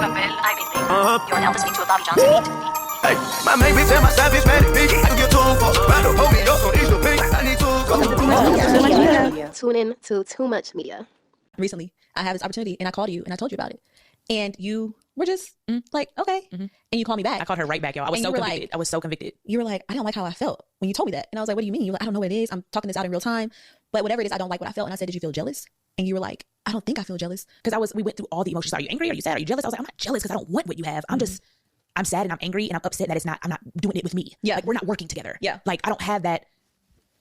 You're now listening to a Bobby Johnson beat. Hey, my main bitch and my savage man, bitch. I can get 2 for battle, hold me up on each little pink. I need to go. Tune in to Too Much Media. Recently, I had this opportunity and I called you and I told you about it. And you were just like, okay. And you called me back. I called her right back, y'all. I was so convicted. I was so convicted. You were like, I don't like how I felt when you told me that. And I was like, what do you mean? You were like, I don't know what it is. I'm talking this out in real time. But whatever it is, I don't like what I felt. And I said, did you feel jealous? And you were like, I don't think I feel jealous. Because we went through all the emotions. Are you angry? Are you sad? Are you jealous? I was like, I'm not jealous because I don't want what you have. I'm sad and I'm angry and I'm upset that I'm not doing it with me. Yeah. Like, we're not working together. Yeah. Like, I don't have that.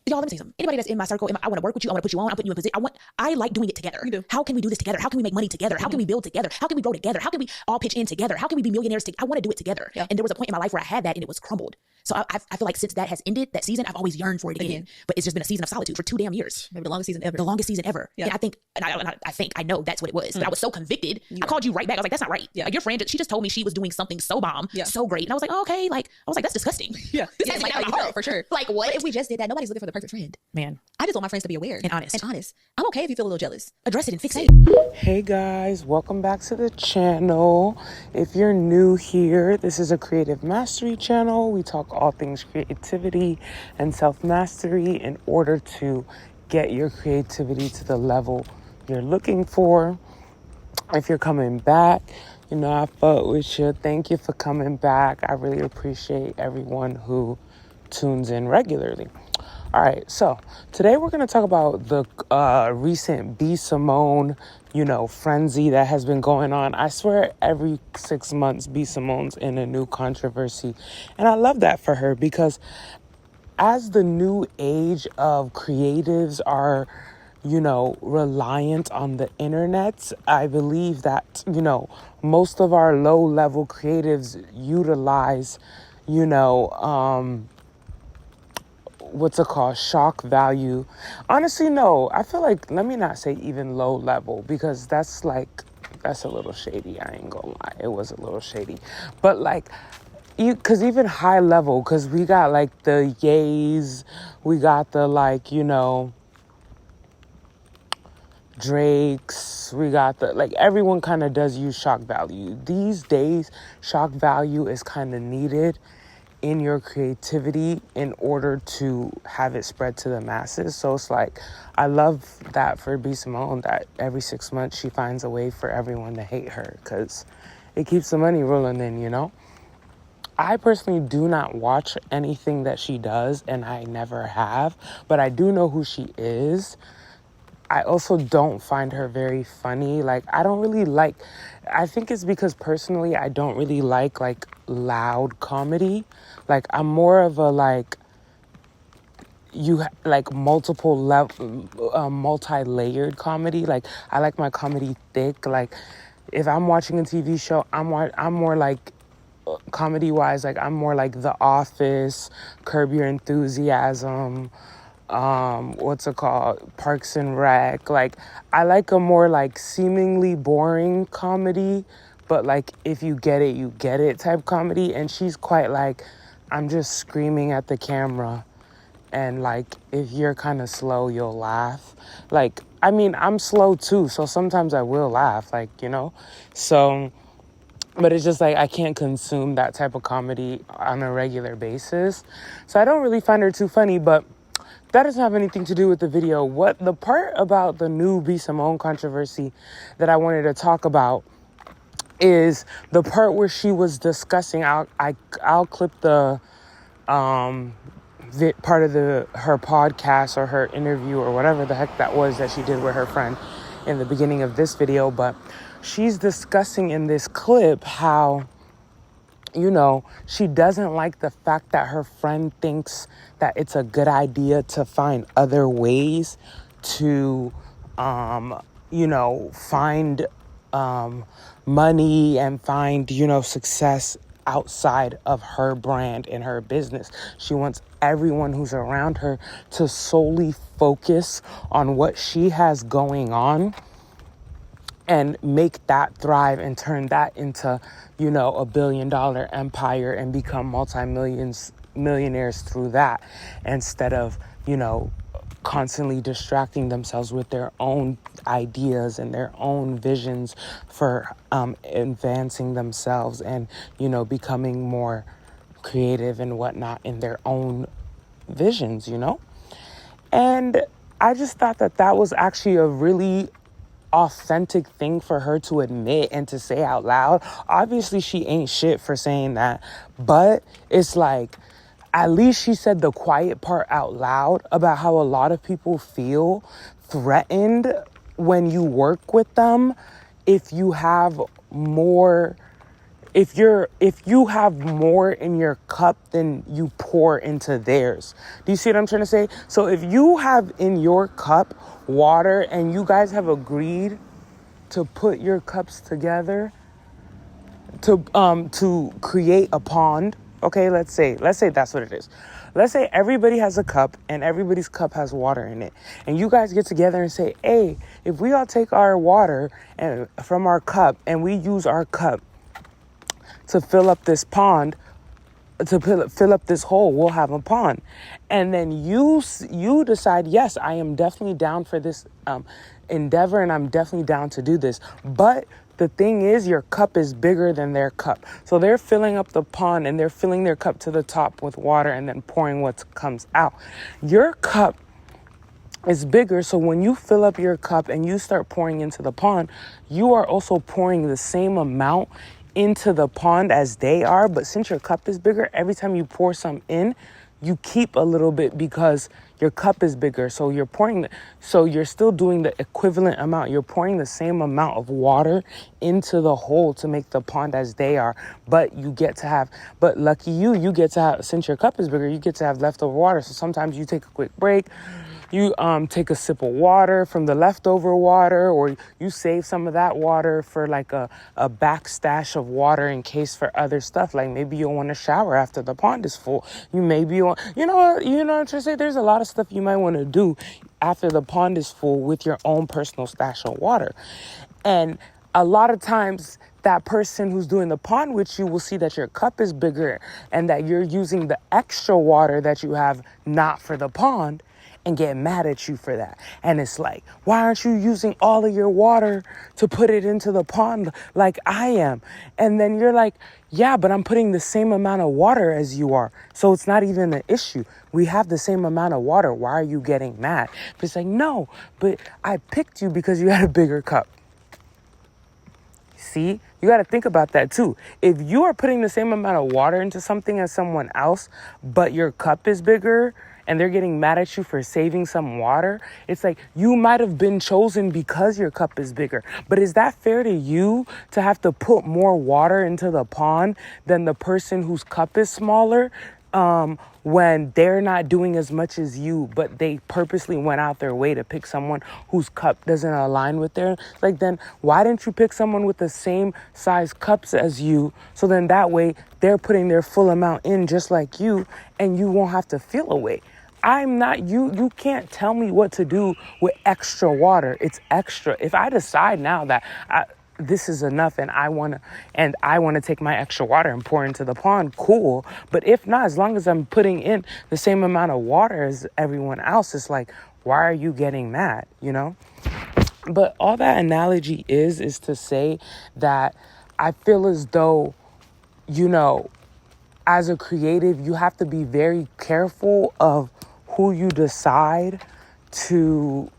Y'all, let me say something. Anybody that's in my circle, I want to work with you. I want to put you on. I'm putting you in position. I like doing it together. You do. How can we do this together? How can we make money together? How can we build together? How can we grow together? How can we all pitch in together? How can we be millionaires together? I want to do it together. Yeah. And there was a point in my life where I had that and it was crumbled. So I feel like since that has ended, that season, I've always yearned for it again. But it's just been a season of solitude for 2 damn years. Maybe the longest season ever. The longest season ever. Yeah. And I know that's what it was. But I was so convicted. I called you right back. I was like, that's not right. Yeah. Like, your friend, she just told me she was doing something so bomb, so great. And I was like, oh, okay. Like, I was like, that's disgusting. Yeah. This is like how you felt, for sure. Like, what? If we just did that, nobody's looking for the perfect friend. Man. I just want my friends to be aware and honest. I'm okay if you feel a little jealous. Address it and fix it. Hey guys, welcome back to the channel. If you're new here, this is a creative mastery channel. We talk all things creativity and self-mastery in order to get your creativity to the level you're looking for. If you're coming back, I fuck with you. Thank you for coming back. I really appreciate everyone who tunes in regularly. All right, so today we're going to talk about the recent B. Simone, frenzy that has been going on. I swear every 6 months, B. Simone's in a new controversy. And I love that for her because as the new age of creatives are, reliant on the internet, I believe that, most of our low-level creatives utilize, shock value. Honestly, no, I feel like, let me not say even low level, because that's a little shady. I ain't gonna lie. It was a little shady, but cause even high level, cause we got the Yays, we got the Drakes, we got the, everyone kind of does use shock value. These days, shock value is kind of needed in your creativity in order to have it spread to the masses. So it's I love that for B. Simone, that every 6 months she finds a way for everyone to hate her because it keeps the money rolling in, I personally do not watch anything that she does, and I never have, but I do know who she is. I also don't find her very funny. I don't really I think it's because personally I don't really like loud comedy. I'm more of a multiple level, multi-layered comedy. I like my comedy thick. If I'm watching a TV show, I'm more comedy-wise, I'm more The Office, Curb Your Enthusiasm, Parks and Rec. I like a more seemingly boring comedy, but if you get it, you get it type comedy. And she's quite I'm just screaming at the camera, and if you're kind of slow, you'll laugh. I'm slow too, so sometimes I will laugh, so, but it's just I can't consume that type of comedy on a regular basis. So I don't really find her too funny, but that doesn't have anything to do with the video. The part about the new B. Simone controversy that I wanted to talk about is the part where she was discussing. I'll clip the part of her podcast or her interview or whatever the heck that was that she did with her friend in the beginning of this video. But she's discussing in this clip how, she doesn't like the fact that her friend thinks that it's a good idea to find other ways to, find money and find, success outside of her brand and her business. She wants everyone who's around her to solely focus on what she has going on and make that thrive and turn that into, $1 billion empire and become millionaires through that, instead of, constantly distracting themselves with their own ideas and their own visions for advancing themselves and, becoming more creative and whatnot in their own visions. And I just thought that that was actually a really authentic thing for her to admit and to say out loud. Obviously, she ain't shit for saying that, but it's like, at least she said the quiet part out loud about how a lot of people feel threatened when you work with them if you have more if you have more in your cup than you pour into theirs. Do you see what I'm trying to say? So if you have in your cup water and you guys have agreed to put your cups together to create a pond, okay, let's say that's what it is. Let's say everybody has a cup and everybody's cup has water in it. And you guys get together and say, "Hey, if we all take our water and from our cup and we use our cup to fill up this pond, to fill up this hole, we'll have a pond." And then you decide, yes, I am definitely down for this endeavor and I'm definitely down to do this. But the thing is, your cup is bigger than their cup. So they're filling up the pond and they're filling their cup to the top with water and then pouring what comes out. Your cup is bigger, so when you fill up your cup and you start pouring into the pond, you are also pouring the same amount into the pond as they are. But since your cup is bigger, every time you pour some in, you keep a little bit because your cup is bigger. So you're still doing the equivalent amount. You're pouring the same amount of water into the hole to make the pond as they are. But lucky you get to have, since your cup is bigger, you get to have leftover water. So sometimes you take a quick break. You take a sip of water from the leftover water, or you save some of that water for like a back stash of water in case for other stuff. Like maybe you'll want to shower after the pond is full. You know what I'm trying to say? There's a lot of stuff you might want to do after the pond is full with your own personal stash of water. And a lot of times that person who's doing the pond with you will see that your cup is bigger and that you're using the extra water that you have not for the pond, and get mad at you for that. And it's like, why aren't you using all of your water to put it into the pond like I am? And then you're like, yeah, but I'm putting the same amount of water as you are. So it's not even an issue. We have the same amount of water. Why are you getting mad? But it's like, no, but I picked you because you had a bigger cup. See, you got to think about that too. If you are putting the same amount of water into something as someone else, but your cup is bigger, and they're getting mad at you for saving some water, it's like you might have been chosen because your cup is bigger. But is that fair to you to have to put more water into the pond than the person whose cup is smaller? When they're not doing as much as you, but they purposely went out their way to pick someone whose cup doesn't align with their, like, then why didn't you pick someone with the same size cups as you? So then that way they're putting their full amount in just like you, and you won't have to feel away. I'm not you can't tell me what to do with extra water. It's extra. If I decide now that this is enough and I want to take my extra water and pour into the pond, cool. But if not, as long as I'm putting in the same amount of water as everyone else, it's like, why are you getting mad, But all that analogy is to say that I feel as though, as a creative, you have to be very careful of who you decide to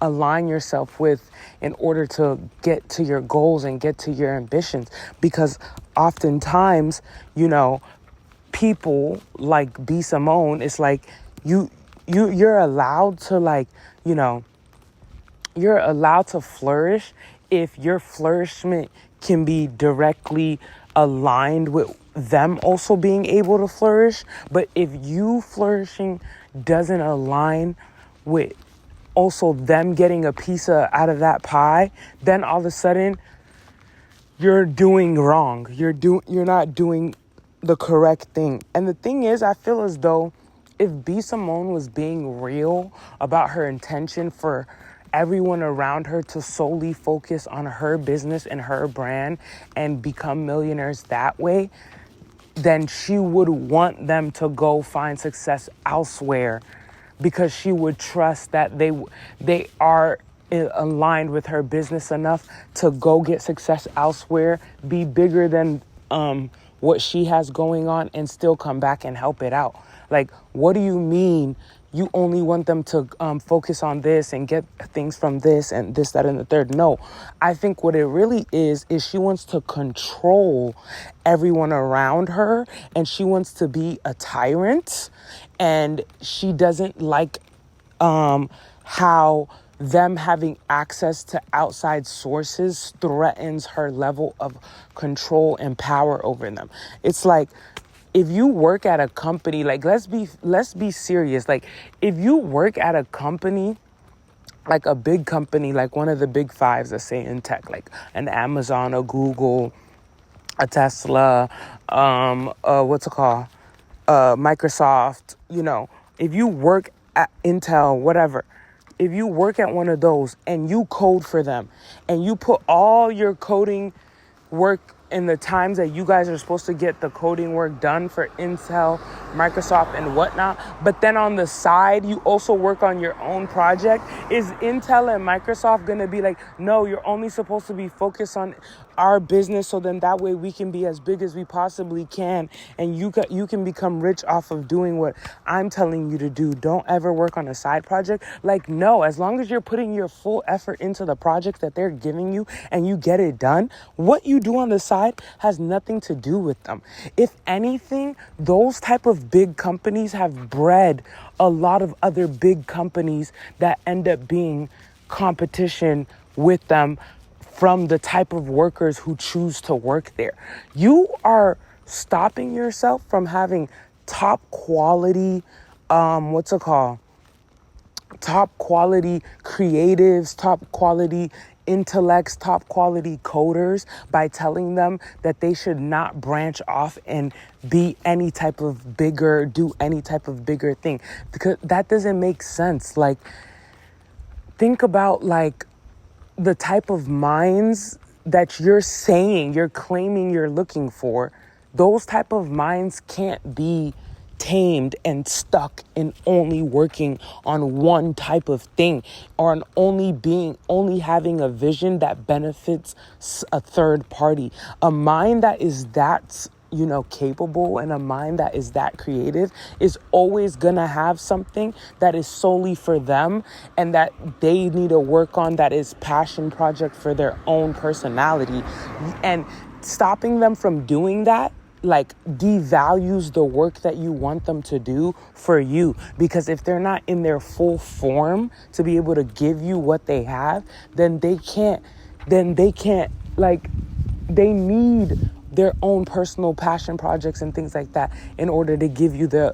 align yourself with in order to get to your goals and get to your ambitions. Because oftentimes, people like B. Simone, it's like you're allowed to you're allowed to flourish if your flourishment can be directly aligned with them also being able to flourish. But if you flourishing doesn't align with also them getting a piece out of that pie, then all of a sudden you're doing wrong. You're not doing the correct thing. And the thing is, I feel as though if B. Simone was being real about her intention for everyone around her to solely focus on her business and her brand and become millionaires that way, then she would want them to go find success elsewhere because she would trust that they are aligned with her business enough to go get success elsewhere, be bigger than what she has going on, and still come back and help it out. Like, what do you mean you only want them to focus on this and get things from this and this, that, and the third? No, I think what it really is she wants to control everyone around her, and she wants to be a tyrant, and she doesn't like how them having access to outside sources threatens her level of control and power over them. It's like, if you work at a company, like, let's be serious. Like, if you work at a company, like a big company, like one of the big fives, let's say in tech, like an Amazon, a Google, a Tesla, Microsoft, if you work at Intel, whatever, if you work at one of those and you code for them and you put all your coding work in the times that you guys are supposed to get the coding work done for Intel, Microsoft, and whatnot, but then on the side, you also work on your own project, is Intel and Microsoft going to be like, no, you're only supposed to be focused on our business, so then that way we can be as big as we possibly can, and you can become rich off of doing what I'm telling you to do. Don't ever work on a side project. Like, no, as long as you're putting your full effort into the project that they're giving you and you get it done, what you do on the side has nothing to do with them. If anything, those type of big companies have bred a lot of other big companies that end up being competition with them from the type of workers who choose to work there. You are stopping yourself from having top quality, top quality creatives, top quality intellects, top quality coders by telling them that they should not branch off and be any type of bigger, do any type of bigger thing. Because that doesn't make sense. Like, think about like the type of minds that you're claiming you're looking for. Those type of minds can't be tamed and stuck in only working on one type of thing, or on only having a vision that benefits a third party. A mind that is that capable, and a mind that is that creative is always gonna have something that is solely for them and that they need to work on, that is passion project for their own personality. And stopping them from doing that like devalues the work that you want them to do for you, because if they're not in their full form to be able to give you what they have, then they can't like, they need their own personal passion projects and things like that in order to give you the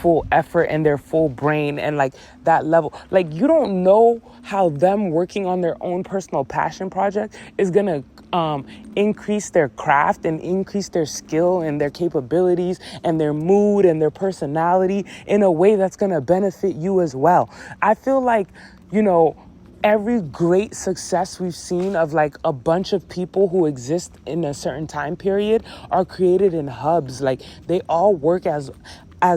full effort and their full brain and like that level. Like, you don't know how them working on their own personal passion project is gonna increase their craft and increase their skill and their capabilities and their mood and their personality in a way that's gonna benefit you as well. I feel like, every great success we've seen of like a bunch of people who exist in a certain time period are created in hubs. Like, they all work as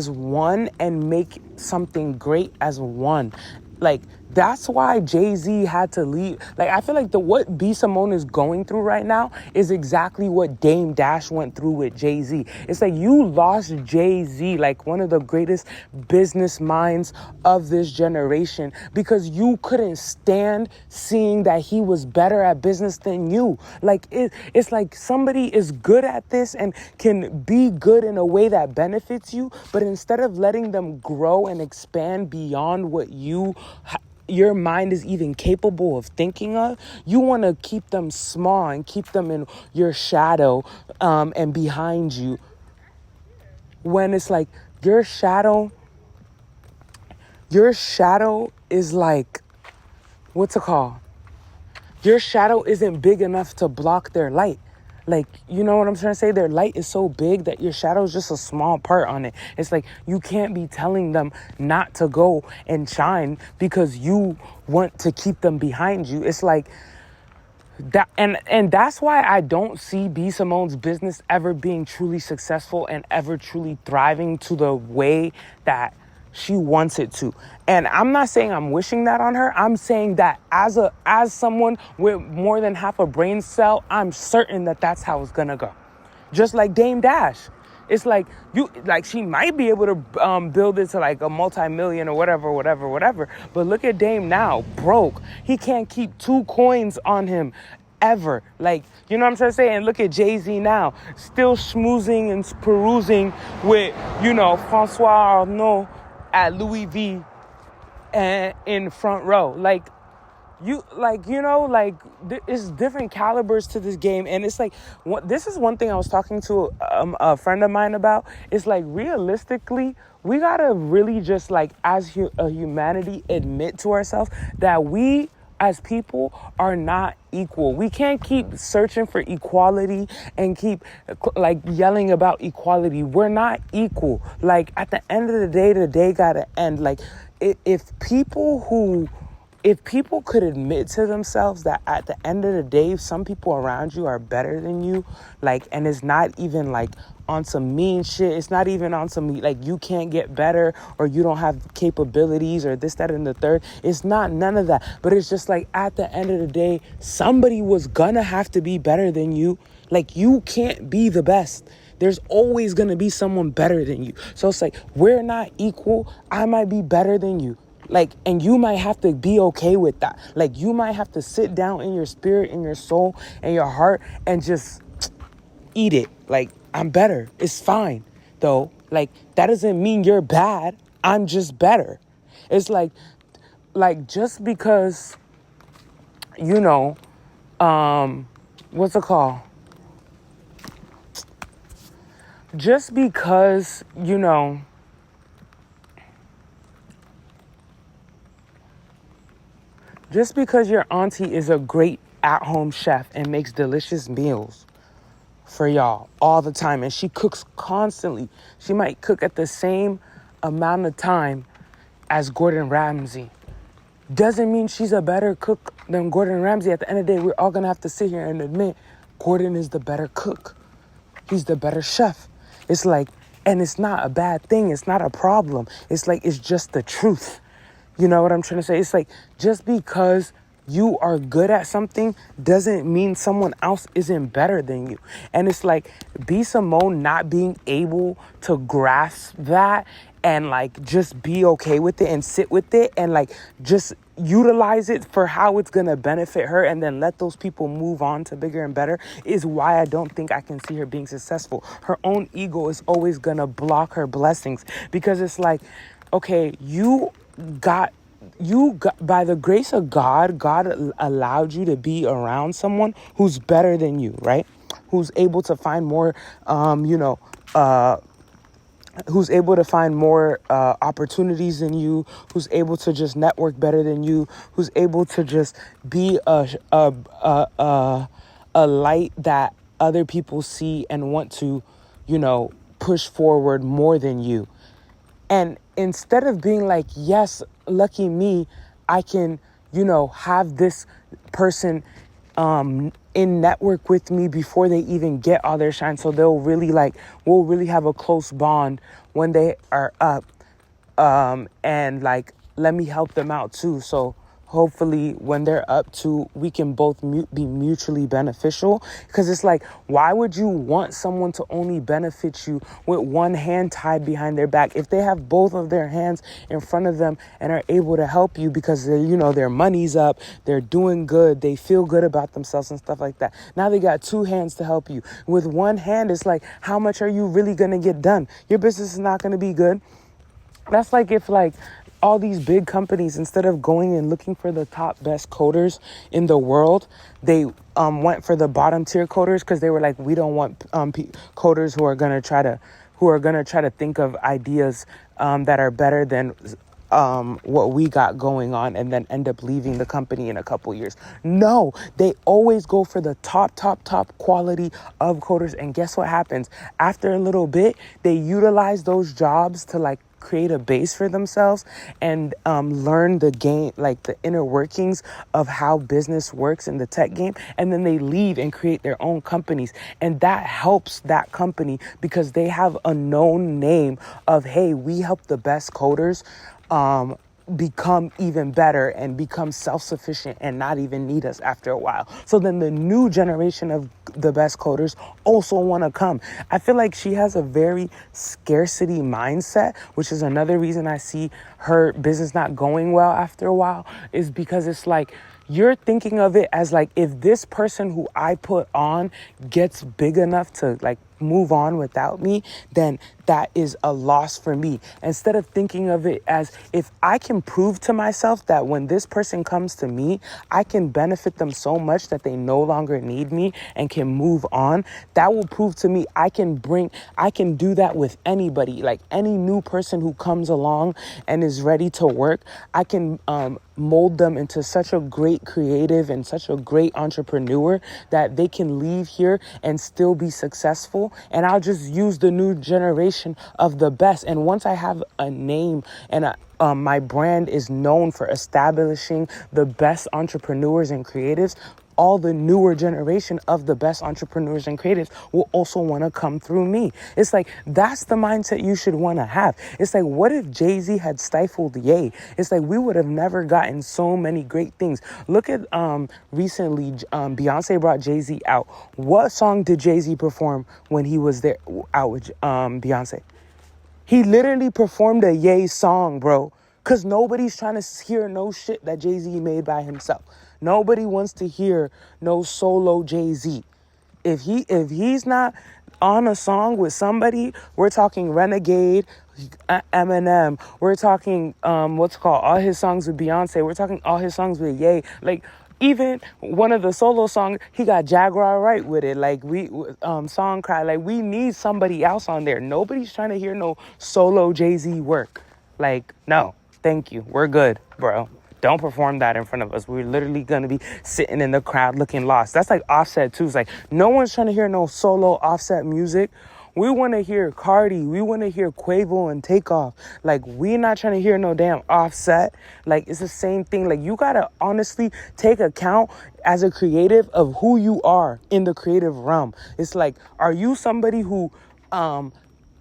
one and make something great as one. Like, that's why Jay-Z had to leave. Like, I feel like what B. Simone is going through right now is exactly what Dame Dash went through with Jay-Z. It's like, you lost Jay-Z, like one of the greatest business minds of this generation, because you couldn't stand seeing that he was better at business than you. Like, it's like somebody is good at this and can be good in a way that benefits you, but instead of letting them grow and expand beyond what your mind is even capable of thinking of, you want to keep them small and keep them in your shadow and behind you, when it's like your shadow is like, what's it called? Your shadow isn't big enough to block their light. Like, you know what I'm trying to say? Their light is so big that your shadow is just a small part on it. It's like, you can't be telling them not to go and shine because you want to keep them behind you. It's like that. And that's why I don't see B. Simone's business ever being truly successful and ever truly thriving to the way that she wants it to. And I'm not saying I'm wishing that on her. I'm saying that as someone with more than half a brain cell, I'm certain that that's how it's gonna go. Just like Dame Dash. It's like she might be able to build it to like a multi-million or whatever. But look at Dame now, broke. He can't keep 2 coins on him ever. Like, you know what I'm trying to say? And look at Jay-Z now, still schmoozing and perusing with, Francois Arnault at Louis V and in front row. It's different calibers to this game. And it's like, this is one thing I was talking to a friend of mine about. It's like, realistically, we gotta really just like, as a humanity, admit to ourselves that we as people are not equal. We can't keep searching for equality and keep like yelling about equality. We're not equal. Like, at the end of the day gotta end. Like, if people could admit to themselves that at the end of the day, some people around you are better than you, like, and it's not even like on some mean shit. It's not even on some like you can't get better or you don't have capabilities or this, that, and the third. It's not none of that. But it's just like at the end of the day, somebody was gonna have to be better than you. Like, you can't be the best. There's always gonna be someone better than you. So it's like, we're not equal. I might be better than you. Like, and you might have to be okay with that. Like, you might have to sit down in your spirit, in your soul, and your heart and just eat it. Like, I'm better. It's fine, though. Like, that doesn't mean you're bad. I'm just better. It's like just because, what's it called? Just because, just because your auntie is a great at-home chef and makes delicious meals for y'all all the time, and she cooks constantly. She might cook at the same amount of time as Gordon Ramsay. Doesn't mean she's a better cook than Gordon Ramsay. At the end of the day, we're all gonna have to sit here and admit Gordon is the better cook. He's the better chef. It's like, and it's not a bad thing. It's not a problem. It's like, it's just the truth. You know what I'm trying to say? It's like, just because you are good at something doesn't mean someone else isn't better than you. And it's like, B. Simone not being able to grasp that and like just be okay with it and sit with it and like just utilize it for how it's gonna benefit her and then let those people move on to bigger and better is why I don't think I can see her being successful. Her own ego is always gonna block her blessings, because it's like, okay, you got, by the grace of God, God allowed you to be around someone who's better than you, right? Who's able to find more, who's able to find more opportunities than you, who's able to just network better than you, who's able to just be a light that other people see and want to, push forward more than you. And instead of being like, yes, lucky me, I can, have this person in network with me before they even get all their shine. So we'll really have a close bond when they are up. And like, let me help them out too. So hopefully when they're up too, we can both be mutually beneficial. Because it's like, why would you want someone to only benefit you with one hand tied behind their back if they have both of their hands in front of them and are able to help you because they, their money's up, they're doing good, they feel good about themselves and stuff like that. Now they got two hands to help you. With one hand, it's like, how much are you really going to get done? Your business is not going to be good. That's like if like all these big companies, instead of going and looking for the top best coders in the world, they went for the bottom tier coders because they were like, we don't want coders who are gonna try to think of ideas that are better than what we got going on and then end up leaving the company in a couple years. No, they always go for the top quality of coders. And guess what happens? After a little bit, they utilize those jobs to like create a base for themselves and learn the game, like the inner workings of how business works in the tech game. And then they leave and create their own companies. And that helps that company because they have a known name of, hey, we help the best coders become even better and become self-sufficient and not even need us after a while. So then the new generation of the best coders also want to come. I feel like she has a very scarcity mindset, which is another reason I see her business not going well after a while, is because it's like, you're thinking of it as like, if this person who I put on gets big enough to like move on without me, then that is a loss for me. Instead of thinking of it as, if I can prove to myself that when this person comes to me, I can benefit them so much that they no longer need me and can move on, that will prove to me I can do that with anybody. Like any new person who comes along and is ready to work, I can mold them into such a great creative and such a great entrepreneur that they can leave here and still be successful. And I'll just use the new generation of the best. And once I have a name and my brand is known for establishing the best entrepreneurs and creatives, all the newer generation of the best entrepreneurs and creatives will also want to come through me. It's like, that's the mindset you should want to have. It's like, what if Jay-Z had stifled Ye? It's like, we would have never gotten so many great things. Look at recently, Beyonce brought Jay-Z out. What song did Jay-Z perform when he was there out with Beyonce? He literally performed a Ye song, bro. Because nobody's trying to hear no shit that Jay-Z made by himself. Nobody wants to hear no solo Jay-Z. If he's not on a song with somebody, we're talking Renegade, Eminem, we're talking what's called all his songs with Beyonce, we're talking all his songs with Ye. Like, even one of the solo songs, he got Jaguar Wright with it. Like, Song Cry. Like, we need somebody else on there. Nobody's trying to hear no solo Jay-Z work. Like, no, thank you. We're good, bro. Don't perform that in front of us. We're literally going to be sitting in the crowd looking lost. That's like Offset too. It's like, no one's trying to hear no solo Offset music. We want to hear Cardi. We want to hear Quavo and Takeoff. Like, we're not trying to hear no damn Offset. Like, it's the same thing. Like, you got to honestly take account as a creative of who you are in the creative realm. It's like, are you somebody who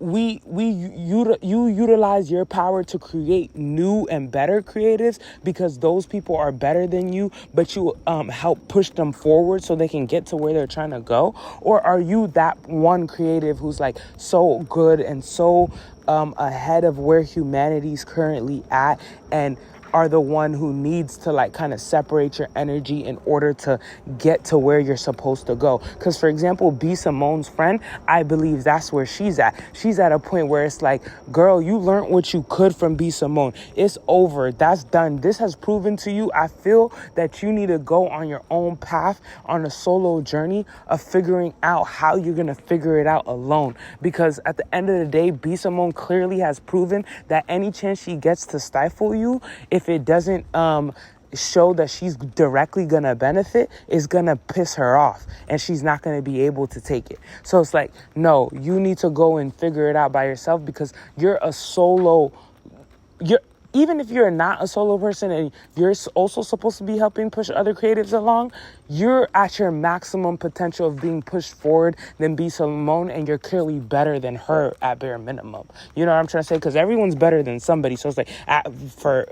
you utilize your power to create new and better creatives because those people are better than you, but you help push them forward so they can get to where they're trying to go? Or are you that one creative who's like so good and so ahead of where humanity's currently at, and are the one who needs to like kind of separate your energy in order to get to where you're supposed to go? Because, for example, B. Simone's friend, I believe that's where she's at. She's at a point where it's like, girl, you learned what you could from B. Simone. It's over. That's done. This has proven to you. I feel that you need to go on your own path, on a solo journey of figuring out how you're going to figure it out alone. Because at the end of the day, B. Simone clearly has proven that any chance she gets to stifle you, if it doesn't show that she's directly gonna benefit, is gonna piss her off and she's not gonna be able to take it. So it's like, no, you need to go and figure it out by yourself, because you're a solo. Even if you're not a solo person and you're also supposed to be helping push other creatives along, you're at your maximum potential of being pushed forward than B. Simone, and you're clearly better than her at bare minimum. You know what I'm trying to say? Because everyone's better than somebody. So it's like,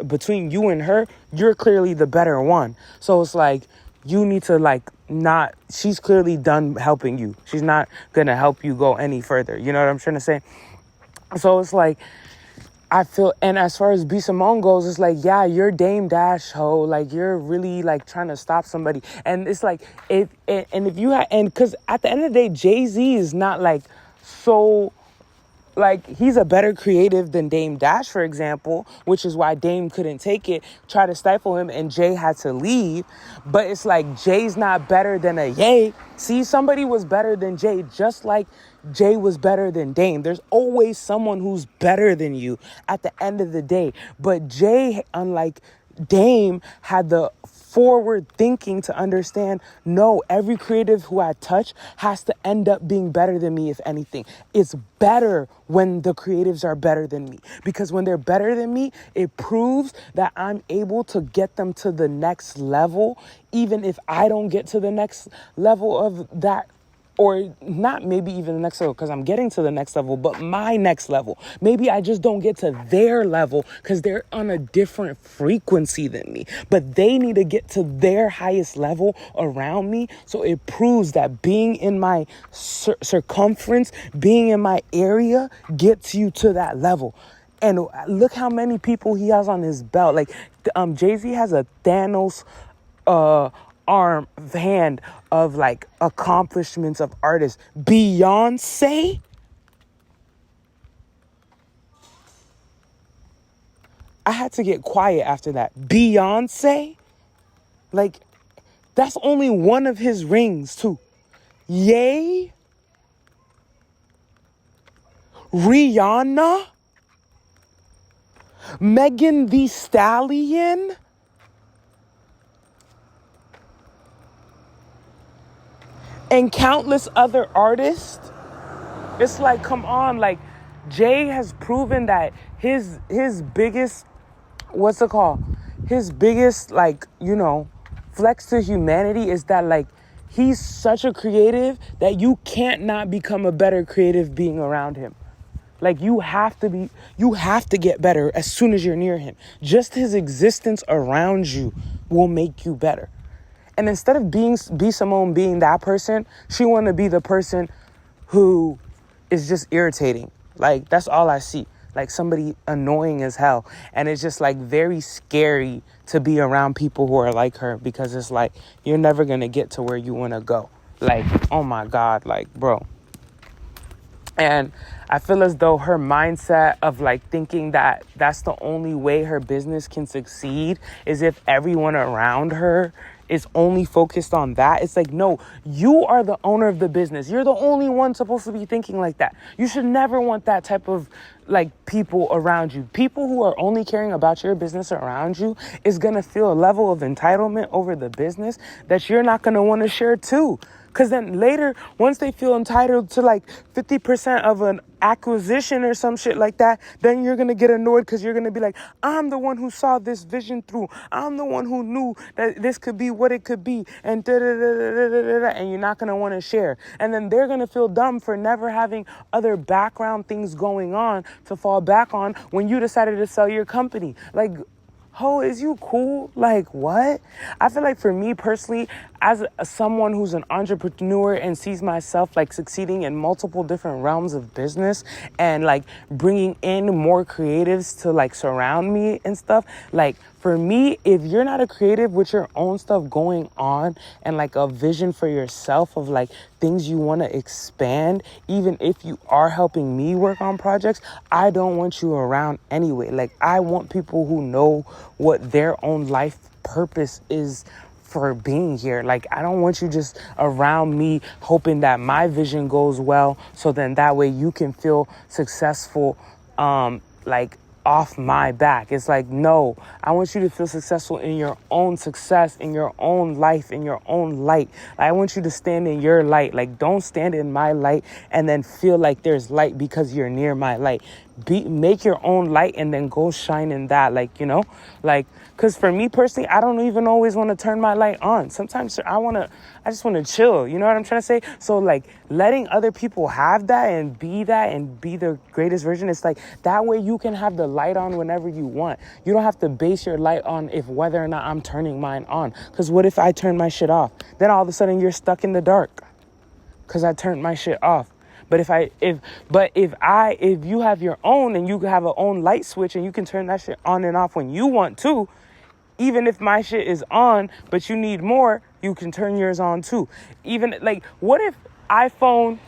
between you and her, you're clearly the better one. So it's like, you need to she's clearly done helping you. She's not going to help you go any further. You know what I'm trying to say? So it's like, I feel, and as far as B. Simone goes, it's like, yeah, you're Dame Dash, ho. Like, you're really like trying to stop somebody. And it's like, because at the end of the day, Jay-Z is not like so, like, he's a better creative than Dame Dash, for example, which is why Dame couldn't take it, try to stifle him, and Jay had to leave. But it's like, Jay's not better than a Ye. See, somebody was better than Jay, just like Jay was better than Dame. There's always someone who's better than you at the end of the day. But Jay, unlike Dame, had the forward thinking to understand, no, every creative who I touch has to end up being better than me. If anything, it's better when the creatives are better than me, because when they're better than me, it proves that I'm able to get them to the next level, even if I don't get to the next level of that. Or not maybe even the next level, because I'm getting to the next level, but my next level. Maybe I just don't get to their level because they're on a different frequency than me. But they need to get to their highest level around me. So it proves that being in my circumference, being in my area gets you to that level. And look how many people he has on his belt. Like Jay-Z has a Thanos hand of like accomplishments of artists. Beyonce, I had to get quiet after that. Beyonce, like, that's only one of his rings too. Yay, Rihanna, Megan Thee Stallion, and countless other artists. It's like, come on, like, Jay has proven that his biggest, what's it called? His biggest, like, flex to humanity is that, like, he's such a creative that you can't not become a better creative being around him. Like, you have to get better as soon as you're near him. Just his existence around you will make you better. And instead of Simone being that person, she want to be the person who is just irritating. Like, that's all I see. Like, somebody annoying as hell. And it's just, like, very scary to be around people who are like her, because it's like, you're never going to get to where you want to go. Like, oh my God, like, bro. And I feel as though her mindset of like thinking that that's the only way her business can succeed is if everyone around her is only focused on that. It's like, no, you are the owner of the business. You're the only one supposed to be thinking like that. You should never want that type of like people around you. People who are only caring about your business around you is going to feel a level of entitlement over the business that you're not going to want to share too. Because then later, once they feel entitled to like 50% of an acquisition or some shit like that, then you're going to get annoyed because you're going to be like, I'm the one who saw this vision through. I'm the one who knew that this could be what it could be. And and you're not going to want to share. And then they're going to feel dumb for never having other background things going on to fall back on when you decided to sell your company. Like, ho, is you cool? Like, what? I feel like for me personally, as someone who's an entrepreneur and sees myself like succeeding in multiple different realms of business and like bringing in more creatives to like surround me and stuff, like for me, if you're not a creative with your own stuff going on and like a vision for yourself of like things you want to expand, even if you are helping me work on projects, I don't want you around anyway. Like, I want people who know what their own life purpose is for being here. Like, I don't want you just around me hoping that my vision goes well, so then that way you can feel successful, like off my back. It's like, no, I want you to feel successful in your own success, in your own life, in your own light. I want you to stand in your light. Like, don't stand in my light and then feel like there's light because you're near my light. Make your own light and then go shine in that. Like, because for me personally, I don't even always want to turn my light on. Sometimes I just want to chill. You know what I'm trying to say? So like letting other people have that and be the greatest version. It's like that way you can have the light on whenever you want. You don't have to base your light on whether or not I'm turning mine on. Because what if I turn my shit off? Then all of a sudden you're stuck in the dark because I turned my shit off. But if you have your own and you have an own light switch and you can turn that shit on and off when you want to, even if my shit is on, but you need more, you can turn yours on too. Even like, what if iPhone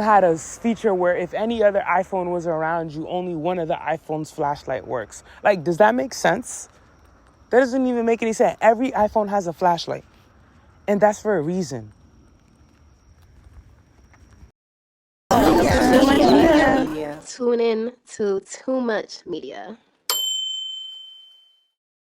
had a feature where if any other iPhone was around you, only one of the iPhone's flashlight works? Like, does that make sense? That doesn't even make any sense. Every iPhone has a flashlight, and that's for a reason. Tune in to Too Much Media.